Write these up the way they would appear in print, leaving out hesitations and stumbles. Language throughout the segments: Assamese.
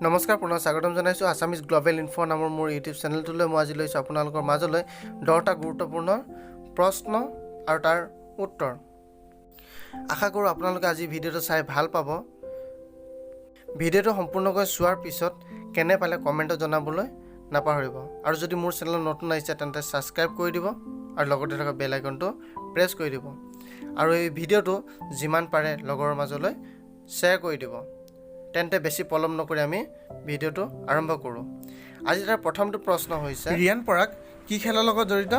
নমস্কাৰ পুনৰ স্বাগতম জনাইছোঁ আছামিজ গ্ল'বেল ইনফো নামৰ মোৰ ইউটিউব চেনেলটোলৈ মই আজি লৈছোঁ আপোনালোকৰ মাজলৈ 10টা গুৰুত্বপূৰ্ণ প্ৰশ্ন আৰু তাৰ উত্তৰ। আশা কৰোঁ আপোনালোকে আজি ভিডিঅ'টো চাই ভাল পাব। ভিডিঅ'টো সম্পূৰ্ণকৈ চোৱাৰ পিছত কেনে পালে কমেণ্টত জনাবলৈ নাপাহৰিব আৰু যদি মোৰ চেনেলত নতুন আহিছে তেন্তে ছাবস্ক্ৰাইব কৰি দিব আৰু লগতে থকা বেল আইকনটো প্ৰেছ কৰি দিব আৰু এই ভিডিঅ'টো যিমান পাৰে লগৰৰ মাজলৈ শ্বেয়াৰ কৰি দিব। তেন্তে বেছি পলম নকৰি আমি ভিডিঅ'টো আৰম্ভ কৰোঁ। আজি তাৰ প্ৰথমটো প্ৰশ্ন হৈছে ৰিয়ান পৰাগ কি খেলৰ লগত জড়িত?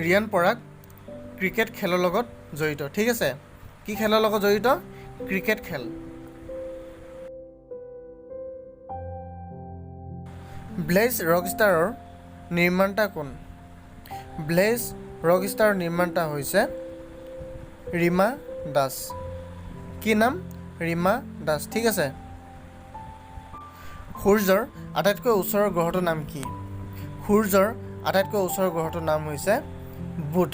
ৰিয়ান পৰাগ ক্ৰিকেট খেলৰ লগত জড়িত। ঠিক আছে, কি খেলৰ লগত জড়িত? ক্ৰিকেট খেল। ব্লেজ ৰকষ্টাৰৰ নিৰ্মাতা কোন? ব্লেজ ৰকষ্টাৰৰ নিৰ্মাতা হৈছে ৰীমা দাস। কি নাম? ৰীমা দাস। ঠিক আছে। সূৰ্যৰ আটাইতকৈ ওচৰৰ গ্ৰহটোৰ নাম কি? সূৰ্যৰ আটাইতকৈ ওচৰৰ গ্ৰহটোৰ নাম হৈছে বুধ।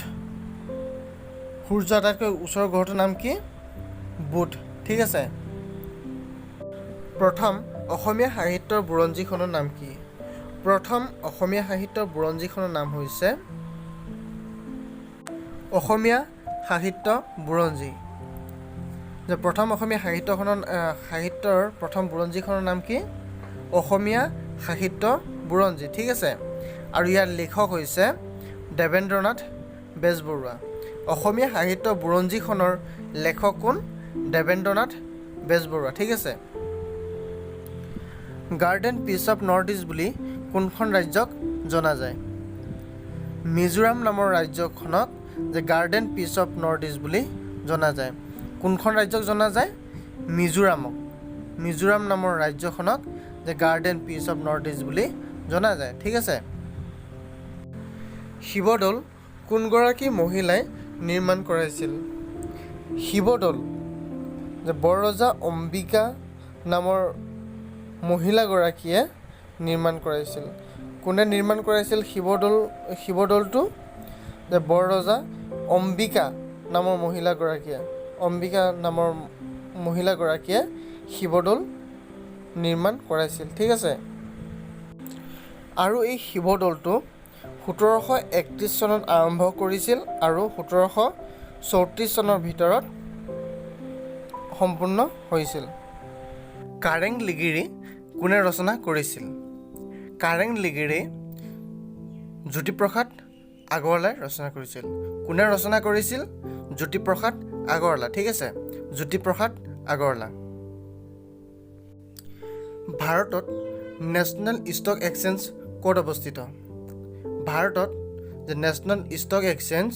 সূৰ্যৰ আটাইতকৈ ওচৰৰ গ্ৰহটোৰ নাম কি? বুধ। ঠিক আছে। প্ৰথম অসমীয়া সাহিত্যৰ বুৰঞ্জীখনৰ নাম কি? প্ৰথম অসমীয়া সাহিত্যৰ বুৰঞ্জীখনৰ নাম হৈছে অসমীয়া সাহিত্য বুৰঞ্জী। যে প্ৰথম অসমীয়া সাহিত্যৰ প্ৰথম বুৰঞ্জীখনৰ নাম কি? অসমীয়া সাহিত্য বুৰঞ্জী। ঠিক আছে। আৰু ইয়াৰ লেখক হৈছে দেৱেন্দ্ৰনাথ বেজবৰুৱা। অসমীয়া সাহিত্য বুৰঞ্জীখনৰ লেখক কোন? দেৱেন্দ্ৰনাথ বেজবৰুৱা। ঠিক আছে। Garden peach of North East বুলি কোনখন ৰাজ্যক জনা যায়? মিজোৰাম নামৰ ৰাজ্যখনক যে garden peach of North East বুলি জনা যায়। কোনখন ৰাজ্যক জনা যায়? মিজোৰামক। মিজোৰাম নামৰ ৰাজ্যখনক যে garden peach of North East বুলি জনা যায়। ঠিক আছে। শিৱদৌল কোনগৰাকী মহিলাই নিৰ্মাণ কৰাইছিল? শিৱদৌল যে বৰৰজা অম্বিকা নামৰ মহিলাগৰাকীয়ে নিৰ্মাণ কৰাইছিল। কোনে নিৰ্মাণ কৰাইছিল শিৱদৌলটো? যে বৰৰজা অম্বিকা নামৰ মহিলাগৰাকীয়ে শিৱদৌল নিৰ্মাণ কৰাইছিল। ঠিক আছে। আৰু এই শিৱদৌলটো 1731 চনত আৰম্ভ কৰিছিল আৰু 1734 চনৰ ভিতৰত সম্পূৰ্ণ হৈছিল। কাৰেং লিগিৰি কোনে ৰচনা কৰিছিল? কাৰেং লিগিৰি জ্যোতিপ্ৰসাদ আগৰৱালাই ৰচনা কৰিছিল। কোনে ৰচনা কৰিছিল? জ্যোতিপ্ৰসাদ আগৰৱালা। ঠিক আছে। জ্যোতিপ্ৰসাদ আগৰৱালা। ভাৰতত নেশ্যনেল ষ্টক এক্সচেঞ্জ ক'ত অৱস্থিত? ভাৰতত যে নেশ্যনেল ষ্টক এক্সচেঞ্জ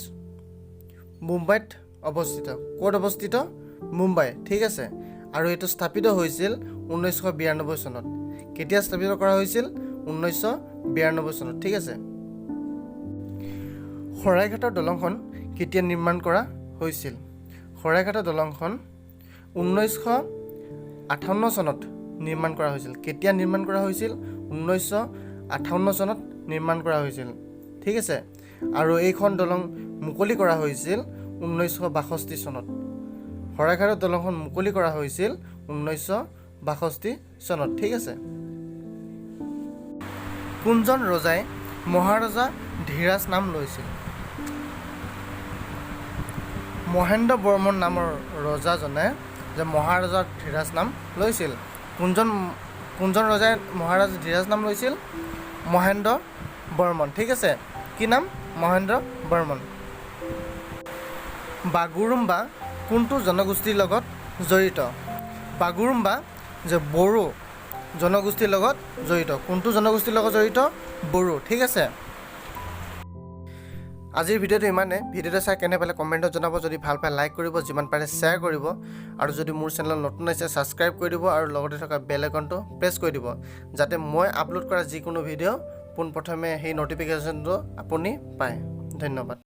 মুম্বাইত অৱস্থিত। ক'ত অৱস্থিত? মুম্বাই। ঠিক আছে। আৰু এইটো স্থাপিত হৈছিল 1992 চনত। কেতিয়া স্থাপিত কৰা হৈছিল? 1992 চনত। ঠিক আছে। শৰাইঘাটৰ দলংখন কেতিয়া নিৰ্মাণ কৰা হৈছিল? শৰাইঘাটৰ দলংখন 1958 চনত নিৰ্মাণ কৰা হৈছিল। কেতিয়া নিৰ্মাণ কৰা হৈছিল? 1958 চনত নিৰ্মাণ কৰা হৈছিল। ঠিক আছে। আৰু এইখন দলং মুকলি কৰা হৈছিল 1962 চনত। শৰাইঘাটৰ দলংখন মুকলি কৰা হৈছিল 1962 চনত। ঠিক আছে। কোনজন ৰজাই মহাৰজা ধীৰাজ নাম লৈছিল? মহেন্দ্ৰ বৰ্মন নামৰ ৰজাজনে যে মহাৰজা ধীৰাজ নাম লৈছিল। কোনজন ৰজাই মহাৰাজা ধীৰাজ নাম লৈছিল? মহেন্দ্ৰ বৰ্মন। ঠিক আছে। কি নাম? মহেন্দ্ৰ বৰ্মন। বাগুৰুম্বা কোনটো জনগোষ্ঠীৰ লগত জড়িত? বাগুৰুম্বা যে বড়ো জনগোষ্ঠীৰ লগত জড়িত। কোনটো জনগোষ্ঠীৰ লগত জড়িত? বড়ো। ঠিক আছে। আজিৰ ভিডিঅ'টো ইমানে। ভিডিঅ'টো চাই কেনে পালে কমেণ্টত জনাব। যদি ভাল পায় লাইক কৰিব, যিমান পাৰে শ্বেয়াৰ কৰিব আৰু যদি মোৰ চেনেলত নতুন আহিছে ছাবস্ক্ৰাইব কৰি দিব আৰু লগতে থকা বেল আইকনটো প্ৰেছ কৰি দিব যাতে মই আপলোড কৰা যিকোনো ভিডিঅ' পোনপ্ৰথমে সেই ন'টিফিকেশ্যনটো আপুনি পায়। ধন্যবাদ।